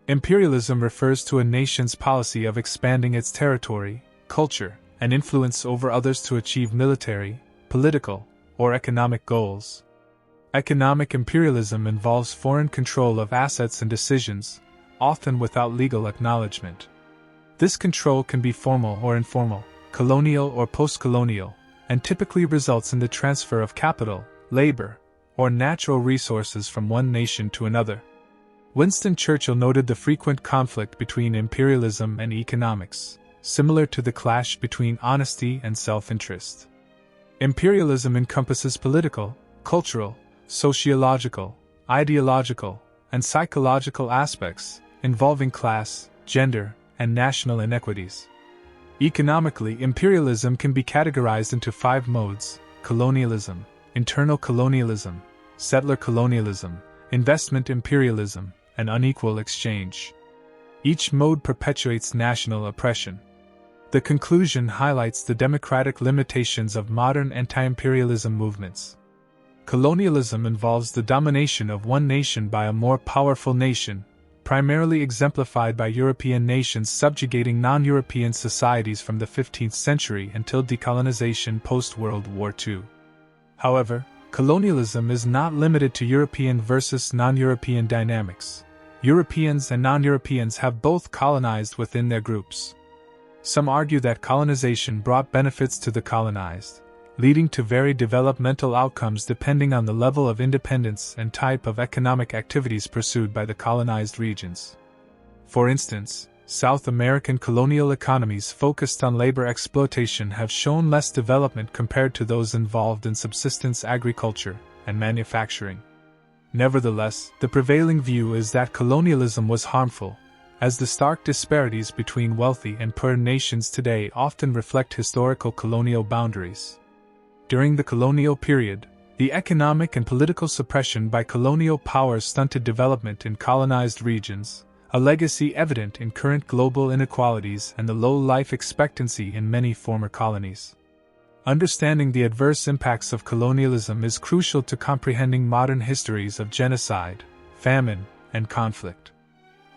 Imperialism refers to a nation's policy of expanding its territory, culture, and influence over others to achieve military, political, or economic goals. Economic imperialism involves foreign control of assets and decisions, often without legal acknowledgment. This control can be formal or informal, colonial or postcolonial, and typically results in the transfer of capital, labor, or natural resources from one nation to another. Winston Churchill noted the frequent conflict between imperialism and economics, similar to the clash between honesty and self-interest. Imperialism encompasses political, cultural, sociological, ideological, and psychological aspects, involving class, gender, and national inequities. Economically, imperialism can be categorized into 5 modes: colonialism, internal colonialism, settler colonialism, investment imperialism, and unequal exchange. Each mode perpetuates national oppression. The conclusion highlights the democratic limitations of modern anti-imperialism movements. Colonialism involves the domination of one nation by a more powerful nation, primarily exemplified by European nations subjugating non-European societies from the 15th century until decolonization post-World War II. However, colonialism is not limited to European versus non-European dynamics. Europeans and non-Europeans have both colonized within their groups. Some argue that colonization brought benefits to the colonized, leading to varied developmental outcomes depending on the level of independence and type of economic activities pursued by the colonized regions. For instance, South American colonial economies focused on labor exploitation have shown less development compared to those involved in subsistence agriculture and manufacturing. Nevertheless, the prevailing view is that colonialism was harmful, as the stark disparities between wealthy and poor nations today often reflect historical colonial boundaries. During the colonial period, the economic and political suppression by colonial powers stunted development in colonized regions, a legacy evident in current global inequalities and the low life expectancy in many former colonies. Understanding the adverse impacts of colonialism is crucial to comprehending modern histories of genocide, famine, and conflict.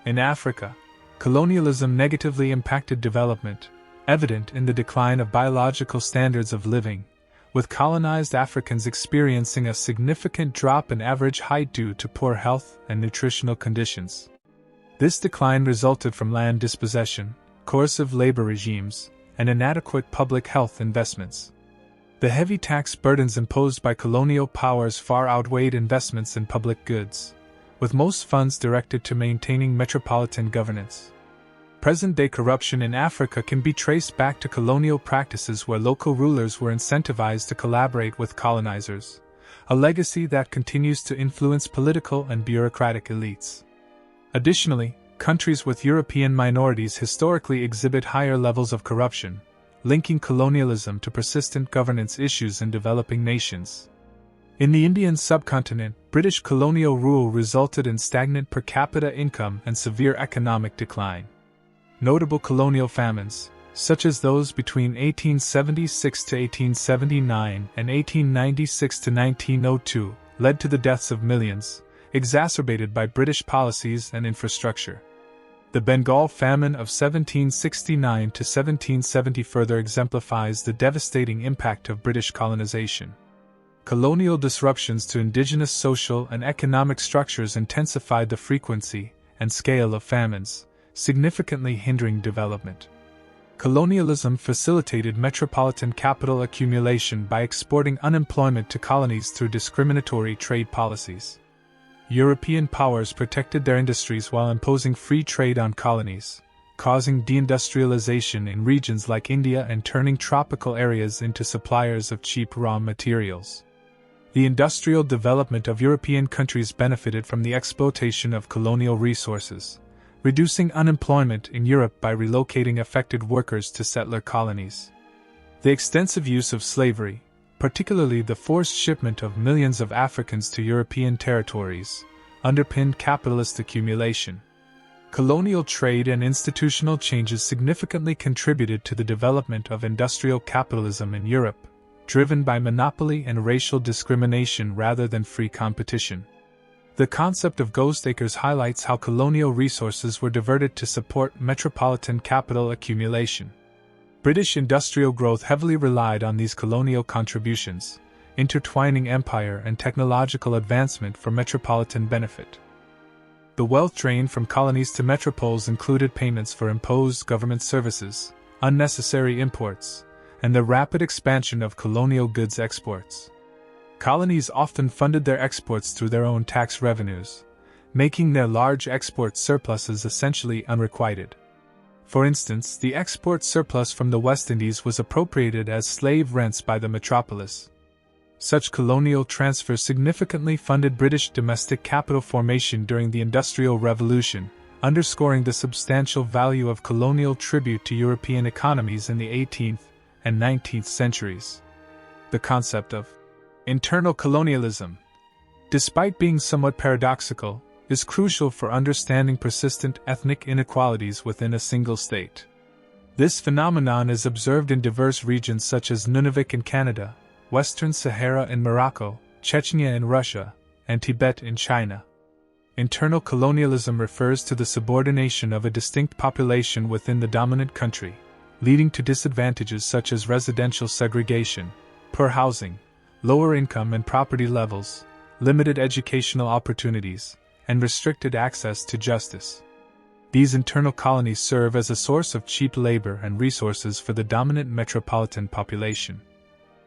In Africa, colonialism negatively impacted development, evident in the decline of biological standards of living, with colonized Africans experiencing a significant drop in average height due to poor health and nutritional conditions. This decline resulted from land dispossession, coercive labor regimes, and inadequate public health investments. The heavy tax burdens imposed by colonial powers far outweighed investments in public goods, with most funds directed to maintaining metropolitan governance. Present-day corruption in Africa can be traced back to colonial practices where local rulers were incentivized to collaborate with colonizers, a legacy that continues to influence political and bureaucratic elites. Additionally, countries with European minorities historically exhibit higher levels of corruption, linking colonialism to persistent governance issues in developing nations. In the Indian subcontinent, British colonial rule resulted in stagnant per capita income and severe economic decline. Notable colonial famines, such as those between 1876 to 1879 and 1896 to 1902, led to the deaths of millions, exacerbated by British policies and infrastructure. The Bengal famine of 1769 to 1770 further exemplifies the devastating impact of British colonization. Colonial disruptions to indigenous social and economic structures intensified the frequency and scale of famines, significantly hindering development. Colonialism facilitated metropolitan capital accumulation by exporting unemployment to colonies through discriminatory trade policies. European powers protected their industries while imposing free trade on colonies, causing deindustrialization in regions like India and turning tropical areas into suppliers of cheap raw materials. The industrial development of European countries benefited from the exploitation of colonial resources, reducing unemployment in Europe by relocating affected workers to settler colonies. The extensive use of slavery, particularly the forced shipment of millions of Africans to European territories, underpinned capitalist accumulation. Colonial trade and institutional changes significantly contributed to the development of industrial capitalism in Europe, driven by monopoly and racial discrimination rather than free competition. The concept of ghost acres highlights how colonial resources were diverted to support metropolitan capital accumulation. British industrial growth heavily relied on these colonial contributions, intertwining empire and technological advancement for metropolitan benefit. The wealth drain from colonies to metropoles included payments for imposed government services, unnecessary imports, and the rapid expansion of colonial goods exports. Colonies often funded their exports through their own tax revenues, making their large export surpluses essentially unrequited. For instance, the export surplus from the West Indies was appropriated as slave rents by the metropolis. Such colonial transfers significantly funded British domestic capital formation during the Industrial Revolution, underscoring the substantial value of colonial tribute to European economies in the 18th and 19th centuries. The concept of internal colonialism, despite being somewhat paradoxical, is crucial for understanding persistent ethnic inequalities within a single state. This phenomenon is observed in diverse regions such as Nunavut in Canada, Western Sahara in Morocco, Chechnya in Russia, and Tibet in China. Internal colonialism refers to the subordination of a distinct population within the dominant country, leading to disadvantages such as residential segregation, poor housing, lower income and property levels, limited educational opportunities, and restricted access to justice. These internal colonies serve as a source of cheap labor and resources for the dominant metropolitan population.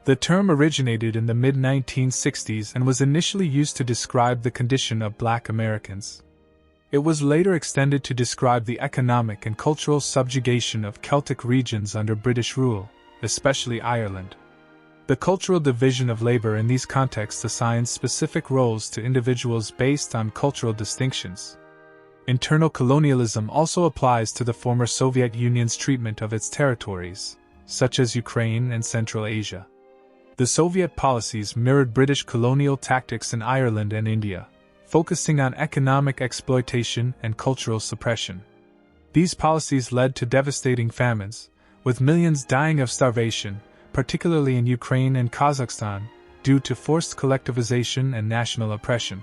The term originated in the mid-1960s and was initially used to describe the condition of Black Americans. It was later extended to describe the economic and cultural subjugation of Celtic regions under British rule, especially Ireland. The cultural division of labor in these contexts assigns specific roles to individuals based on cultural distinctions. Internal colonialism also applies to the former Soviet Union's treatment of its territories, such as Ukraine and Central Asia. The Soviet policies mirrored British colonial tactics in Ireland and India, focusing on economic exploitation and cultural suppression. These policies led to devastating famines, with millions dying of starvation, particularly in Ukraine and Kazakhstan, due to forced collectivization and national oppression.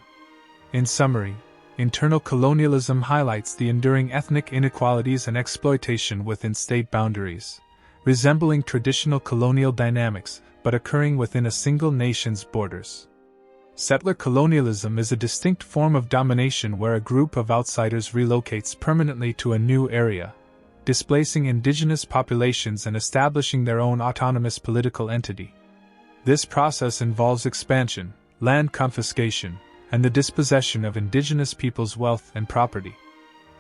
In summary, internal colonialism highlights the enduring ethnic inequalities and exploitation within state boundaries, resembling traditional colonial dynamics but occurring within a single nation's borders. Settler colonialism is a distinct form of domination where a group of outsiders relocates permanently to a new area, displacing indigenous populations and establishing their own autonomous political entity. This process involves expansion, land confiscation, and the dispossession of indigenous peoples' wealth and property.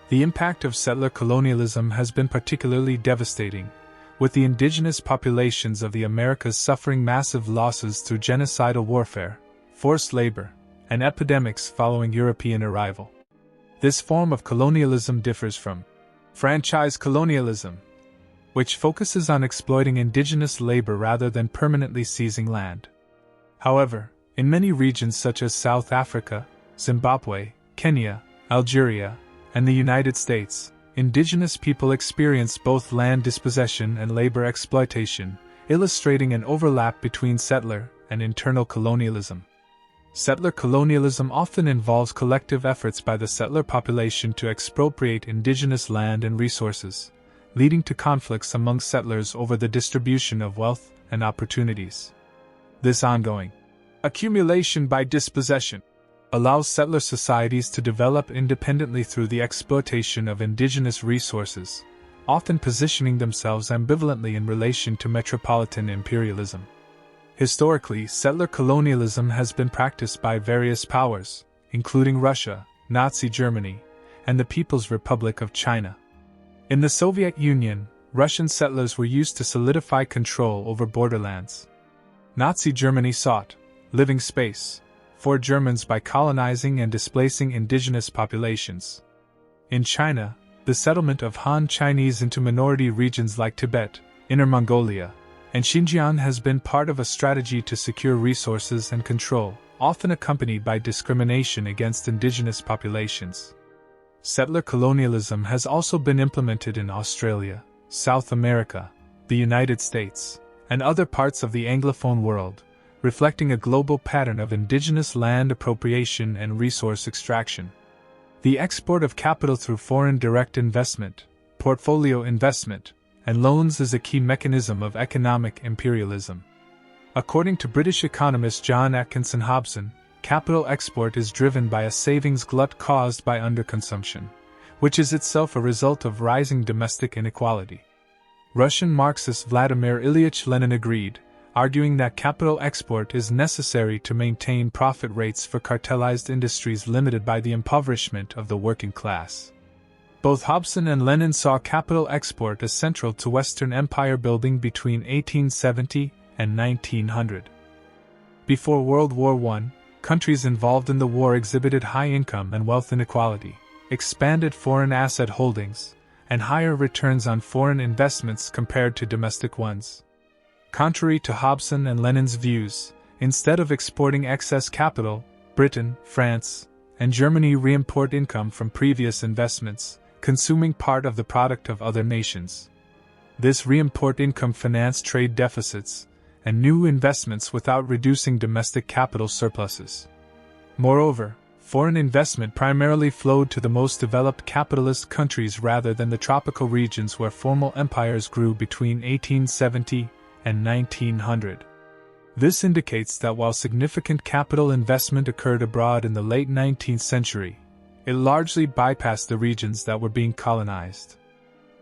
The impact of settler colonialism has been particularly devastating, with the indigenous populations of the Americas suffering massive losses through genocidal warfare, forced labor, and epidemics following European arrival. This form of colonialism differs from franchise colonialism, which focuses on exploiting indigenous labor rather than permanently seizing land. However, in many regions such as South Africa, Zimbabwe, Kenya, Algeria, and the United States, indigenous people experience both land dispossession and labor exploitation, illustrating an overlap between settler and internal colonialism. Settler colonialism often involves collective efforts by the settler population to expropriate indigenous land and resources, leading to conflicts among settlers over the distribution of wealth and opportunities. This ongoing accumulation by dispossession allows settler societies to develop independently through the exploitation of indigenous resources, often positioning themselves ambivalently in relation to metropolitan imperialism. Historically, settler colonialism has been practiced by various powers, including Russia, Nazi Germany, and the People's Republic of China. In the Soviet Union, Russian settlers were used to solidify control over borderlands. Nazi Germany sought living space for Germans by colonizing and displacing indigenous populations. In China, the settlement of Han Chinese into minority regions like Tibet, Inner Mongolia, and Xinjiang has been part of a strategy to secure resources and control, often accompanied by discrimination against indigenous populations. Settler colonialism has also been implemented in Australia, South America, the United States, and other parts of the Anglophone world, reflecting a global pattern of indigenous land appropriation and resource extraction. The export of capital through foreign direct investment, portfolio investment, and loans is a key mechanism of economic imperialism. According to British economist John Atkinson Hobson, capital export is driven by a savings glut caused by underconsumption, which is itself a result of rising domestic inequality. Russian Marxist Vladimir Ilyich Lenin agreed, arguing that capital export is necessary to maintain profit rates for cartelized industries limited by the impoverishment of the working class. Both Hobson and Lenin saw capital export as central to Western empire building between 1870 and 1900. Before World War I, countries involved in the war exhibited high income and wealth inequality, expanded foreign asset holdings, and higher returns on foreign investments compared to domestic ones. Contrary to Hobson and Lenin's views, instead of exporting excess capital, Britain, France, and Germany reimport income from previous investments, consuming part of the product of other nations. This reimport income financed trade deficits and new investments without reducing domestic capital surpluses. Moreover, foreign investment primarily flowed to the most developed capitalist countries rather than the tropical regions where formal empires grew between 1870 and 1900. This indicates that while significant capital investment occurred abroad in the late 19th century, it largely bypassed the regions that were being colonized.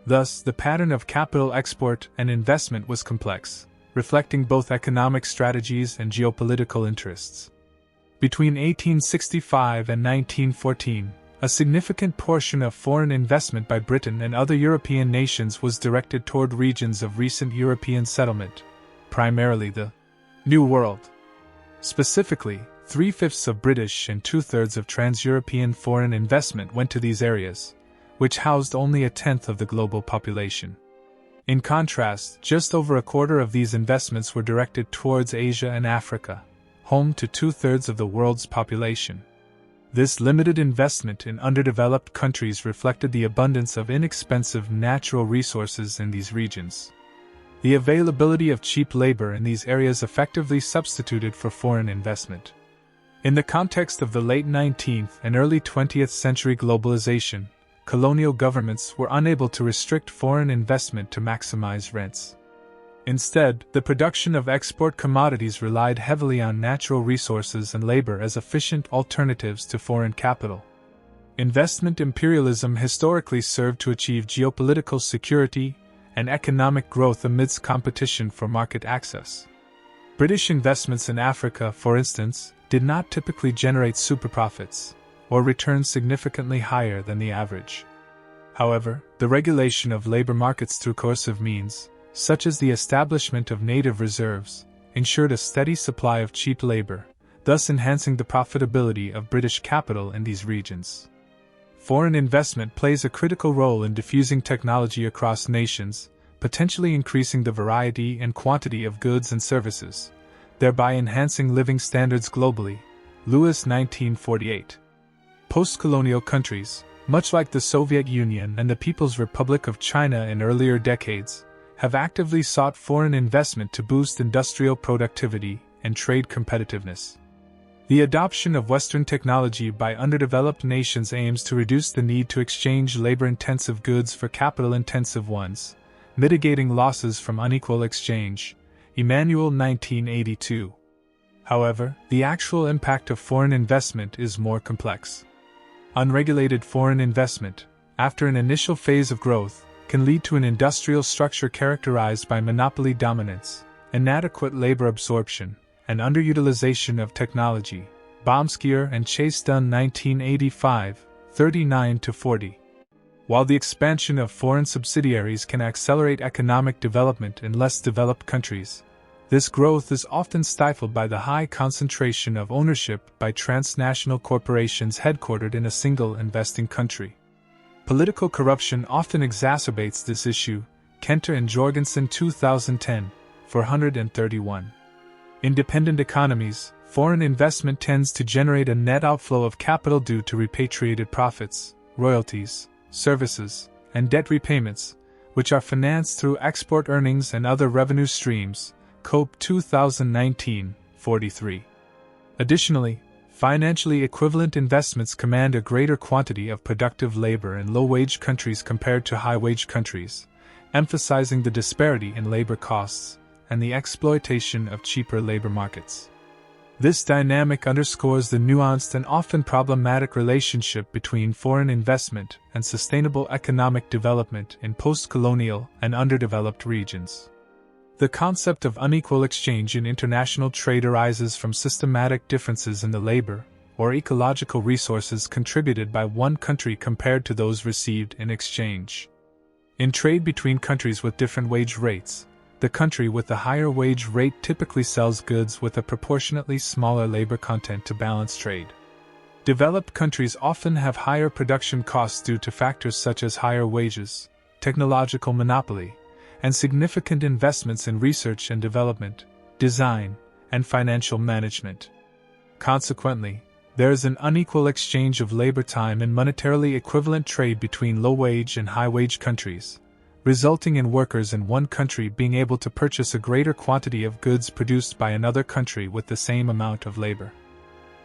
Thus, the pattern of capital export and investment was complex, reflecting both economic strategies and geopolitical interests. Between 1865 and 1914, a significant portion of foreign investment by Britain and other European nations was directed toward regions of recent European settlement, primarily the New World. Specifically, 3/5 of British and 2/3 of trans-European foreign investment went to these areas, which housed only a tenth of the global population. In contrast, just over a quarter of these investments were directed towards Asia and Africa, home to 2/3 of the world's population. This limited investment in underdeveloped countries reflected the abundance of inexpensive natural resources in these regions. The availability of cheap labor in these areas effectively substituted for foreign investment. In the context of the late 19th and early 20th century globalization, colonial governments were unable to restrict foreign investment to maximize rents. Instead, the production of export commodities relied heavily on natural resources and labor as efficient alternatives to foreign capital. Investment imperialism historically served to achieve geopolitical security and economic growth amidst competition for market access. British investments in Africa, for instance, did not typically generate superprofits or returns significantly higher than the average. However, the regulation of labor markets through coercive means, such as the establishment of native reserves, ensured a steady supply of cheap labor, thus enhancing the profitability of British capital in these regions. Foreign investment plays a critical role in diffusing technology across nations, potentially increasing the variety and quantity of goods and services, thereby enhancing living standards globally. Lewis, 1948. Postcolonial countries, much like the Soviet Union and the People's Republic of China in earlier decades, have actively sought foreign investment to boost industrial productivity and trade competitiveness. The adoption of Western technology by underdeveloped nations aims to reduce the need to exchange labor-intensive goods for capital-intensive ones, mitigating losses from unequal exchange. Emanuel, 1982. However, the actual impact of foreign investment is more complex. Unregulated foreign investment, after an initial phase of growth, can lead to an industrial structure characterized by monopoly dominance, inadequate labor absorption, and underutilization of technology. Baumskier and Chase Dunn, 1985, 39-40. While the expansion of foreign subsidiaries can accelerate economic development in less developed countries, this growth is often stifled by the high concentration of ownership by transnational corporations headquartered in a single investing country. Political corruption often exacerbates this issue. Kenter and Jorgensen, 2010, 431. Independent economies, foreign investment tends to generate a net outflow of capital due to repatriated profits, royalties, services, and debt repayments, which are financed through export earnings and other revenue streams. Cope, 2019, 1943. Additionally, financially equivalent investments command a greater quantity of productive labor in low-wage countries compared to high-wage countries, emphasizing the disparity in labor costs and the exploitation of cheaper labor markets. This dynamic underscores the nuanced and often problematic relationship between foreign investment and sustainable economic development in post-colonial and underdeveloped regions. The concept of unequal exchange in international trade arises from systematic differences in the labor or ecological resources contributed by one country compared to those received in exchange. In trade between countries with different wage rates, the country with the higher wage rate typically sells goods with a proportionately smaller labor content to balance trade. Developed countries often have higher production costs due to factors such as higher wages, technological monopoly, and significant investments in research and development, design, and financial management. Consequently, there is an unequal exchange of labor time in monetarily equivalent trade between low-wage and high-wage countries, resulting in workers in one country being able to purchase a greater quantity of goods produced by another country with the same amount of labor.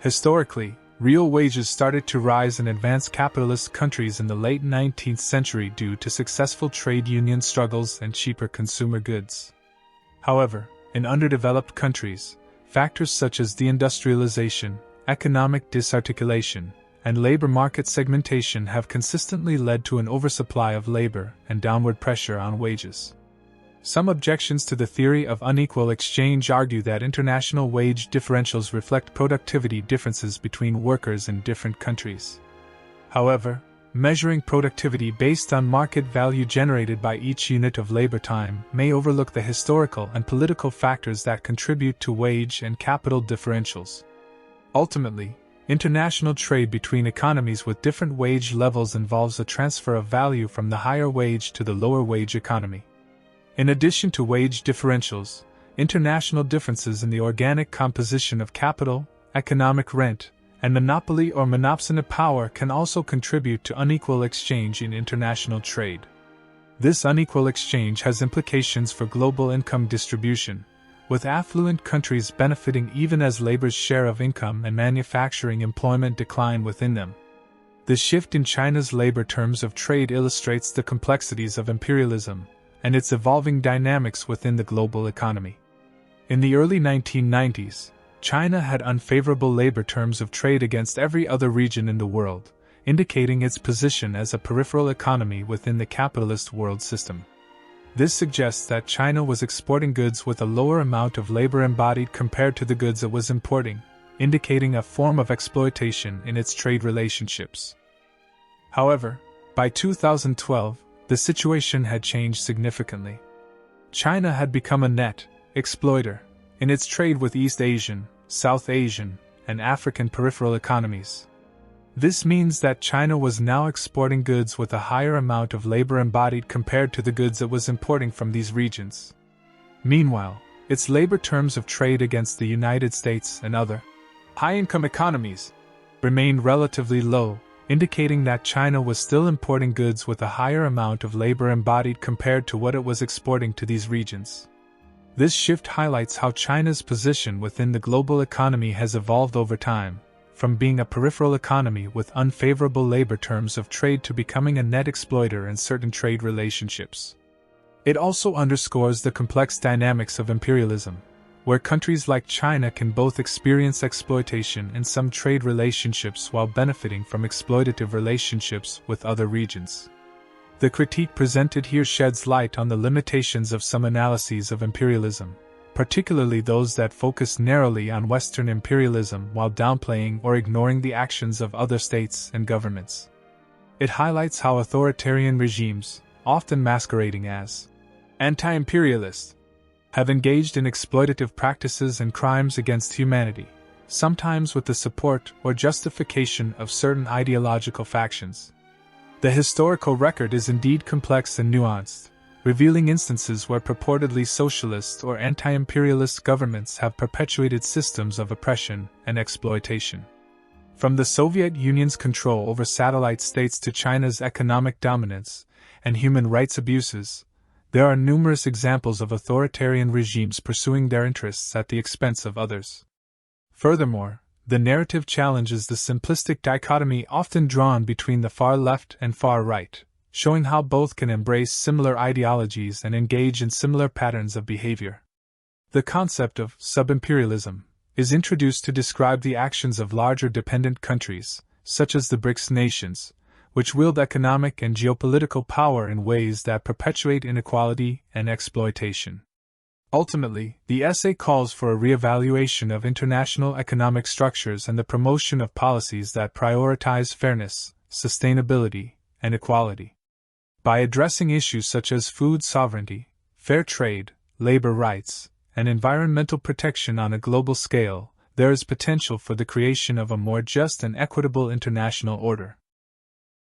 Historically, real wages started to rise in advanced capitalist countries in the late 19th century due to successful trade union struggles and cheaper consumer goods. However, in underdeveloped countries, factors such as deindustrialization, economic disarticulation, and labor market segmentation have consistently led to an oversupply of labor and downward pressure on wages. Some objections to the theory of unequal exchange argue that international wage differentials reflect productivity differences between workers in different countries. However, measuring productivity based on market value generated by each unit of labor time may overlook the historical and political factors that contribute to wage and capital differentials. Ultimately, international trade between economies with different wage levels involves a transfer of value from the higher wage to the lower wage economy. In addition to wage differentials, international differences in the organic composition of capital, economic rent, and monopoly or monopsony power can also contribute to unequal exchange in international trade. This unequal exchange has implications for global income distribution, with affluent countries benefiting even as labor's share of income and manufacturing employment decline within them. The shift in China's labor terms of trade illustrates the complexities of imperialism and its evolving dynamics within the global economy. In the early 1990s, China had unfavorable labor terms of trade against every other region in the world, indicating its position as a peripheral economy within the capitalist world system. This suggests that China was exporting goods with a lower amount of labor embodied compared to the goods it was importing, indicating a form of exploitation in its trade relationships. However, by 2012, the situation had changed significantly. China had become a net exploiter in its trade with East Asian, South Asian, and African peripheral economies. This means that China was now exporting goods with a higher amount of labor embodied compared to the goods it was importing from these regions. Meanwhile, its labor terms of trade against the United States and other high-income economies remained relatively low, indicating that China was still importing goods with a higher amount of labor embodied compared to what it was exporting to these regions. This shift highlights how China's position within the global economy has evolved over time, from being a peripheral economy with unfavorable labor terms of trade to becoming a net exploiter in certain trade relationships. It also underscores the complex dynamics of imperialism, where countries like China can both experience exploitation in some trade relationships while benefiting from exploitative relationships with other regions. The critique presented here sheds light on the limitations of some analyses of imperialism, particularly those that focus narrowly on Western imperialism while downplaying or ignoring the actions of other states and governments. It highlights how authoritarian regimes, often masquerading as anti-imperialist, have engaged in exploitative practices and crimes against humanity, sometimes with the support or justification of certain ideological factions. The historical record is indeed complex and nuanced, revealing instances where purportedly socialist or anti-imperialist governments have perpetuated systems of oppression and exploitation. From the Soviet Union's control over satellite states to China's economic dominance and human rights abuses, there are numerous examples of authoritarian regimes pursuing their interests at the expense of others. Furthermore, the narrative challenges the simplistic dichotomy often drawn between the far left and far right, showing how both can embrace similar ideologies and engage in similar patterns of behavior. The concept of sub-imperialism is introduced to describe the actions of larger dependent countries, such as the BRICS nations, which wield economic and geopolitical power in ways that perpetuate inequality and exploitation. Ultimately, the essay calls for a reevaluation of international economic structures and the promotion of policies that prioritize fairness, sustainability, and equality. By addressing issues such as food sovereignty, fair trade, labor rights, and environmental protection on a global scale, there is potential for the creation of a more just and equitable international order.